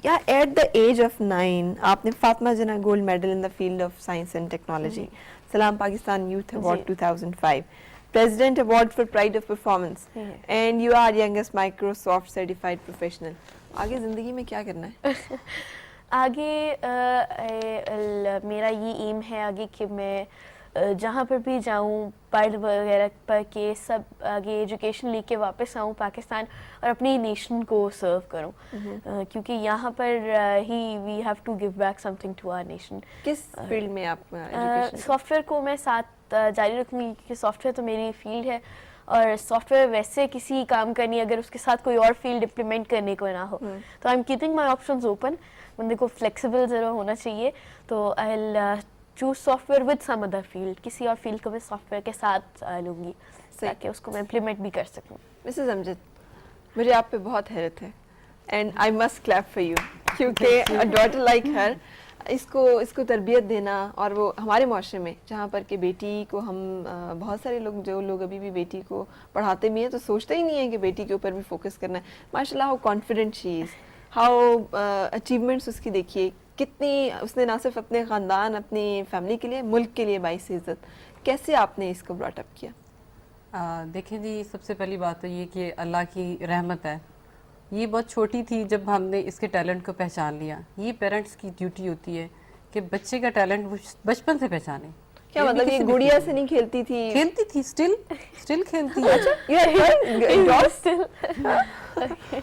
Yeah, at the age of 9, आपने फातिमा जना gold medal in the field of science and technology, Salam Pakistan Youth Award 2005, President Award for Pride of Performance, and you are youngest Microsoft certified professional. आगे ज़िंदगी में क्या करना है? आगे मेरा ये एम है आगे कि मैं जहाँ पर भी जाऊँ पढ़ वगैरह पढ़ के सब आगे एजुकेशन लेके वापस आऊँ पाकिस्तान और अपनी नेशन को सर्व करूँ, क्योंकि यहाँ पर ही we have to give back something to our nation. किस फील्ड में आप एजुकेशन? सॉफ्टवेयर को मैं साथ जारी रखूँगी क्योंकि सॉफ्टवेयर तो मेरी फील्ड है और सॉफ्टवेयर वैसे किसी काम का नहीं अगर उसके साथ कोई और फील्ड इम्प्लीमेंट करने को ना हो. तो I am keeping my options open. बंदे को फ्लेक्सिबल ज़रूर होना चाहिए. तो I will choose software with some other field. किसी और फील्ड को मैं सॉफ्टवेयर के साथ लूँगी ताकि उसको मैं इम्प्लीमेंट भी कर सकूँ. मिसेस अमजद, मुझे आप पे बहुत हैरत है and I must clap for you, क्योंकि अ डॉटर लाइक हर इसको तरबियत देना, और वो हमारे माशरे में जहाँ पर कि बेटी को हम बहुत सारे लोग जो लोग अभी भी बेटी को पढ़ाते भी हैं तो सोचते ही नहीं है कि बेटी के ऊपर भी फोकस करना है. माशाल्लाह how confident she is, how achievements उसकी देखिए, कितनी उसने ना सिर्फ अपने ख़ानदान अपनी फैमिली के लिए मुल्क के लिए बाइस इज़्ज़त. कैसे आपने इसको ब्रॉट अप किया? देखें जी, सबसे पहली बात तो ये कि अल्लाह की रहमत है. ये बहुत छोटी थी जब हमने इसके टैलेंट को पहचान लिया. ये पेरेंट्स की ड्यूटी होती है कि बच्चे का टैलेंट वो बचपन से पहचाने. क्या मतलब ये गुड़िया से नहीं खेलती थी? खेलती थी, स्टिल खेलती है.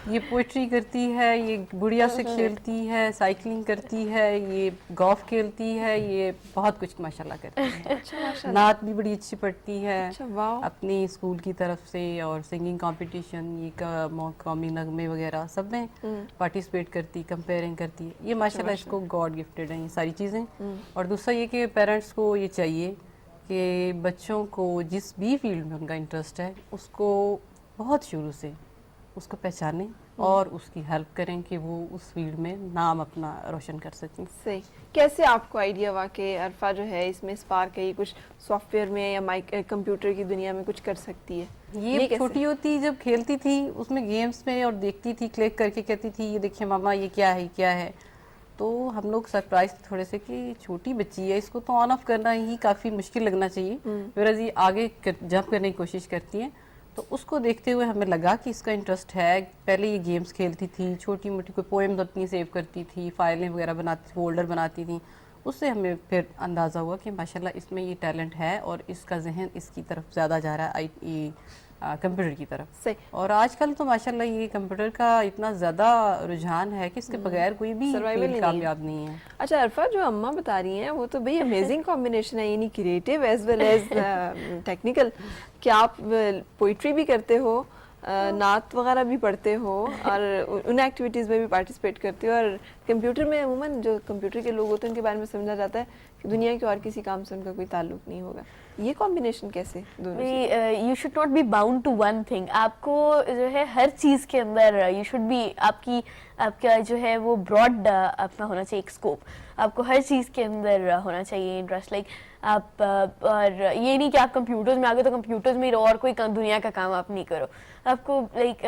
ये पोइट्री करती है, ये गुड़िया से खेलती है, साइकिलिंग करती है, ये गोल्फ खेलती है, ये बहुत कुछ माशाल्लाह करती है. नात भी बड़ी अच्छी पढ़ती है अपनी स्कूल की तरफ से, और सिंगिंग कंपटीशन, ये कौमी नगमे वगैरह सब में पार्टिसिपेट करती, कंपेयरिंग करती है. ये माशाल्लाह इसको गॉड गिफ्टेड है ये सारी चीज़ें. और दूसरा ये कि पेरेंट्स को ये चाहिए कि बच्चों को जिस भी फील्ड में उनका इंटरेस्ट है उसको बहुत शुरू से उसको पहचानें और उसकी हेल्प करें कि वो उस फील्ड में नाम अपना रोशन कर सकें. सही. कैसे आपको आइडिया हुआ कि अरफा जो है इसमें स्पार्क है, ये कुछ सॉफ्टवेयर में या कंप्यूटर की दुनिया में कुछ कर सकती है? ये छोटी होती जब खेलती थी उसमें गेम्स में और देखती थी, क्लिक करके कहती थी ये देखिए मामा ये क्या है. तो हम लोग सरप्राइज थोड़े से कि छोटी बच्ची है, इसको तो ऑन ऑफ करना ही काफ़ी मुश्किल लगना चाहिए, फिर ये आगे जंप करने की कोशिश करती हैं. तो उसको देखते हुए हमें लगा कि इसका इंटरेस्ट है. पहले ये गेम्स खेलती थी, छोटी मोटी कोई पोएम्स अपनी सेव करती थी, फाइलें वगैरह बनाती थी, फोल्डर बनाती थी. उससे हमें फिर अंदाज़ा हुआ कि माशाल्लाह इसमें ये टैलेंट है और इसका जहन इसकी तरफ ज़्यादा जा रहा है, कंप्यूटर की तरफ. सही. और आजकल तो माशाल्लाह ये कंप्यूटर का इतना ज़्यादा रुझान है कि इसके बगैर कोई भी फील्ड कामयाब नहीं है. अच्छा अरफा, जो अम्मा बता रही हैं वो तो भाई अमेजिंग कॉम्बिनेशन है, यानी creative as well as technical. क्या आप पोइट्री भी करते हो, नात वगैरह भी पढ़ते हो और उन एक्टिविटीज़ में भी पार्टिसिपेट करते हो, और कंप्यूटर में अमूमन जो कंप्यूटर के लोग होते हैं उनके बारे में समझा जाता है कि दुनिया के और किसी काम से उनका कोई ताल्लुक नहीं होगा. ये कॉम्बिनेशन कैसे दोनों? You should not be bound to one thing. आपको जो है हर चीज़ के अंदर यू शुड बी आपका जो है वो ब्रॉड अपना होना चाहिए एक स्कोप. आपको हर चीज़ के अंदर होना चाहिए इंटरेस्ट. लाइक आप और ये नहीं कि आप कंप्यूटर्स में आ गए तो कंप्यूटर्स में और कोई दुनिया का काम आप नहीं करो. आपको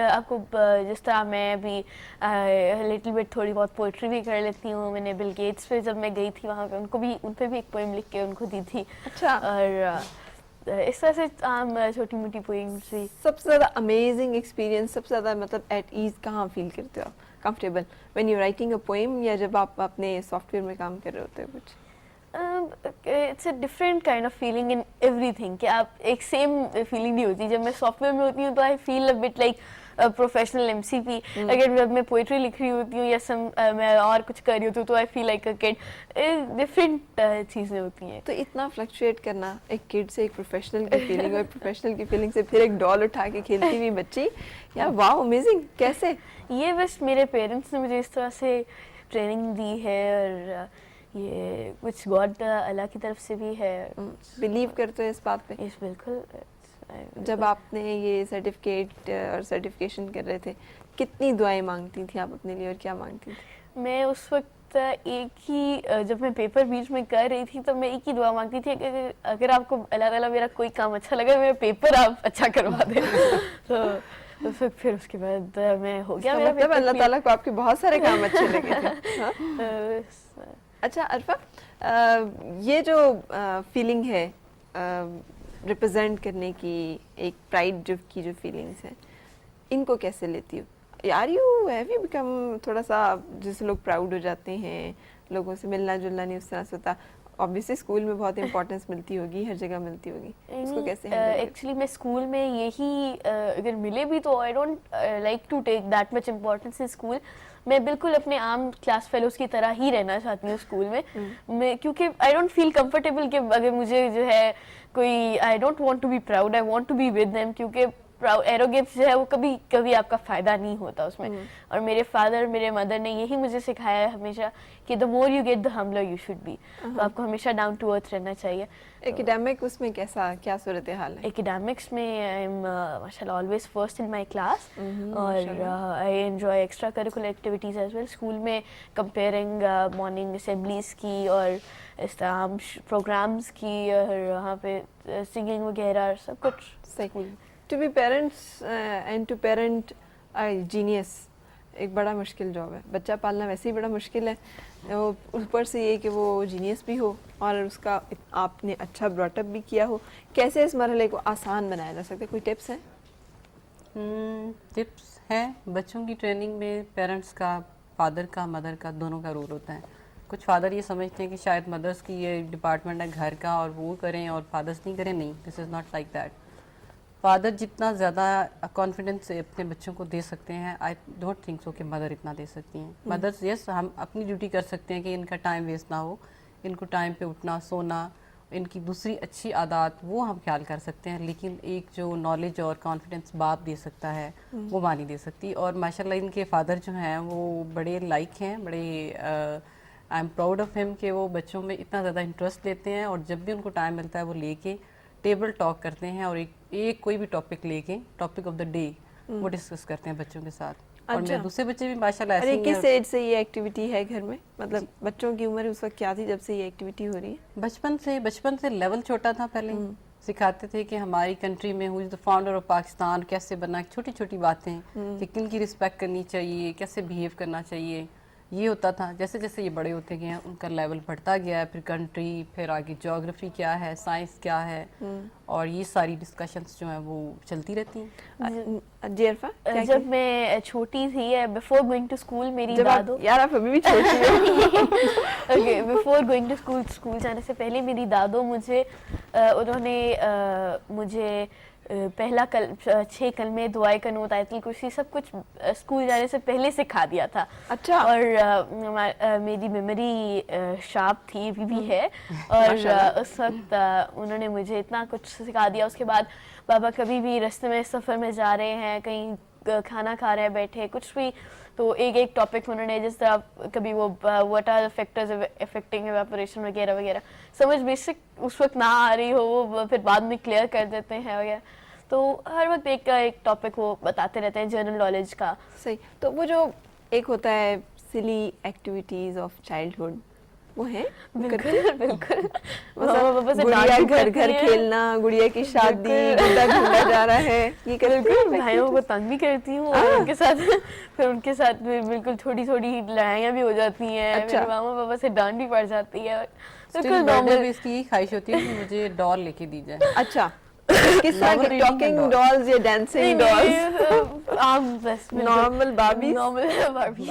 आपको जिस तरह मैं अभी लिटिल बिट थोड़ी बहुत पोइट्री भी कर लेती हूँ. मैंने बिल गेट्स पे जब मैं गई थी वहाँ पे उन पे भी एक पोएम लिख के उनको दी थी. अच्छा. और इस तरह से आम छोटी मोटी पोएम्स भी. सबसे ज़्यादा अमेजिंग एक्सपीरियंस, सबसे ज़्यादा मतलब एट ईज कहाँ फील करते हो, comfortable, when you writing a poem या जब आप अपने सॉफ्टवेयर में काम कर रहे होते हो कुछ? It's a different kind of feeling in everything. कि आप एक सेम फीलिंग नहीं होती. जब मैं सॉफ्टवेयर में होती हूँ तो I feel a bit like professional MCP. अगर जब मैं पोइट्री लिख रही होती हूँ या मैं और कुछ कर रही होती हूँ तो I feel like a kid. Different चीज़ें होती हैं. तो इतना फ्लक्चुएट करना, एक किड से एक प्रोफेशनल की फीलिंग और प्रोफेशनल की फीलिंग से फिर एक डॉल उठा के खेलती हुई बच्ची, या वाह अमेजिंग. कैसे? ये बस मेरे पेरेंट्स ने मुझे इस तरह से ट्रेनिंग दी है और ये कुछ गॉड अल्लाह की तरफ से भी है. बिलीव करते हो इस बात पे? यस बिल्कुल. जब आपने ये सर्टिफिकेट और सर्टिफिकेशन कर रहे थे, कितनी दुआएं मांगती थी आप अपने लिए और क्या मांगती थी? मैं उस वक्त एक ही, जब मैं पेपर बीच में कर रही थी तो मैं एक ही दुआ मांगती थी कि अगर आपको अल्लाह ताला मेरा कोई काम अच्छा लगा, मेरा पेपर आप अच्छा करवा दें. तो उस वक्त फिर उसके बाद मैं हो गया इसका मेरा मतलब paper अल्लाह clear। ताला को आपके बहुत सारे काम अच्छे लगे थे। हाँ? अच्छा अरफा, ये जो फीलिंग है रिप्रेजेंट करने की, एक प्राइड जो फीलिंग्स हैं, इनको कैसे लेती हो? यार हैव यू बिकम थोड़ा सा, जैसे लोग प्राउड हो जाते हैं, लोगों से मिलना जुलना नहीं उस तरह से होता, ऑब्वियसली स्कूल में बहुत इंपॉर्टेंस मिलती होगी, हर जगह मिलती होगी, उसको कैसे हैंडल करते एक्चुअली मैं स्कूल में यही अगर मिले भी तो I don't like to take that much importance in school. मैं बिल्कुल अपने आम क्लास फेलोज की तरह ही रहना चाहती हूँ स्कूल में। मैं क्योंकि आई डोंट फील कंफर्टेबल कि अगर मुझे जो है कोई, I don't want to be proud, I want to be with them, क्योंकि एरोगेंस जो है वो कभी कभी आपका फायदा नहीं होता उसमें। और मेरे फादर, मेरे मदर ने यही मुझे सिखाया है हमेशा कि the more you get the humbler you should be. तो आपको हमेशा डाउन टू अर्थ रहना चाहिए। एकेडमिक उसमें कैसा क्या सूरत हाल है? एकेडमिक्स में आई एम माशाल्लाह always first in my class, और I enjoy extra curricular activities as well. School में कंपेयरिंग मॉर्निंग असेंबलीज की और इस तरह प्रोग्राम्स की, और वहाँ पे सिंगिंग वगैरह सब कुछ। सही। To be parents and to parent genius एक बड़ा मुश्किल जॉब है। बच्चा पालना वैसे ही बड़ा मुश्किल है, वो ऊपर से ये कि वो जीनियस भी हो और उसका आपने अच्छा ब्रॉटअप भी किया हो। कैसे इस मरहले को आसान बनाया जा सकता है? कोई टिप्स हैं? टिप्स हैं। बच्चों की ट्रेनिंग में पेरेंट्स का, फादर का, मदर का, दोनों का रोल होता है। कुछ फादर ये समझते हैं कि शायद मदर्स की ये डिपार्टमेंट है घर का और वो करें और फादर्स नहीं करें। नहीं, this is not like that. Father जितना ज़्यादा कॉन्फिडेंस अपने बच्चों को दे सकते हैं, आई डोंट थिंक सो कि मदर इतना दे सकती हैं। मदर्स यस, हम अपनी ड्यूटी कर सकते हैं कि इनका टाइम वेस्ट ना हो, इनको टाइम पे उठना, सोना, इनकी दूसरी अच्छी आदत वो हम ख्याल कर सकते हैं, लेकिन एक जो नॉलेज और कॉन्फिडेंस बाप दे सकता है वो माँ नहीं दे सकती। और माशाल्लाह इनके फादर जो हैं वो बड़े लाइक हैं, बड़े I am proud of him कि वो बच्चों में इतना ज़्यादा इंटरेस्ट लेते हैं और जब भी उनको टाइम मिलता है वो लेके टेबल टॉक करते हैं और एक कोई भी टॉपिक लेके, टॉपिक ऑफ द डे वो डिस्कस करते हैं बच्चों के साथ। और मेरे दूसरे बच्चे भी माशाल्लाह ऐसे ही हैं। किस एज से ये एक्टिविटी है घर में? मतलब बच्चों की उम्र उस वक्त क्या थी जब से ये एक्टिविटी हो रही है? बचपन से लेवल छोटा था। पहले सिखाते थे कि हमारी कंट्री में who is the founder of Pakistan, कैसे बनना, छोटी छोटी बातें कि किन की रिस्पेक्ट करनी चाहिए, कैसे बिहेव करना चाहिए, ये होता था। जैसे जैसे ये बड़े होते गए हैं उनका लेवल बढ़ता गया है, फिर कंट्री, फिर आगे ज्योग्राफी क्या है, साइंस क्या है, और ये सारी डिस्कशंस जो हैं वो चलती रहती हैं। जी अरफा, जब मैं छोटी थी, बिफोर गोइंग टू स्कूल, मेरी दादो, यार आप अभी भी छोटी हो। Okay, before going to school जाने से पहले मेरी दादो मुझे उन्होंने मुझे पहला 6 कलमे, दुआए कनूत, आयतुल कुर्सी सब कुछ स्कूल जाने से पहले सिखा दिया था। अच्छा। और मेरी मेमोरी शार्प थी, अभी भी है। और उस वक्त उन्होंने मुझे इतना कुछ सिखा दिया। उसके बाद पापा कभी भी रास्ते में, सफ़र में जा रहे हैं, कहीं खाना खा रहे हैं बैठे, कुछ भी, तो एक टॉपिक उन्होंने, जिस तरह कभी वो what are the factors affecting evaporation वगैरह वगैरह, समझ बेसिक उस वक्त ना आ रही हो वो फिर बाद में क्लियर कर देते हैं वगैरह। तो हर वक्त एक टॉपिक वो बताते रहते हैं जनरल नॉलेज का। सही। तो वो जो एक होता है सिली एक्टिविटीज ऑफ चाइल्डहुड, वो है? बिल्कुल बिल्कुल। गुड़िया घर घर खेलना, गुड़िया की शादी, गुड्डा ढूंढा जा रहा है, ये बिल्कुल भाइयों को तंग भी करती हूँ और उनके साथ फिर उनके साथ बिल्कुल थोड़ी थोड़ी लड़ाइयाँ भी हो जाती हैं। अच्छा। मेरे मामा पापा से डांट भी पड़ जाती है। बिल्कुल नॉर्मल। इसकी यही ख्वाहिश होती है कि मुझे डॉल लेके दी जाए। अच्छा, किस तरह के? टॉकिंग डॉल्स या डांसिंग डॉल्स? आम बस नॉर्मल बार्बीज? नॉर्मल बार्बीज।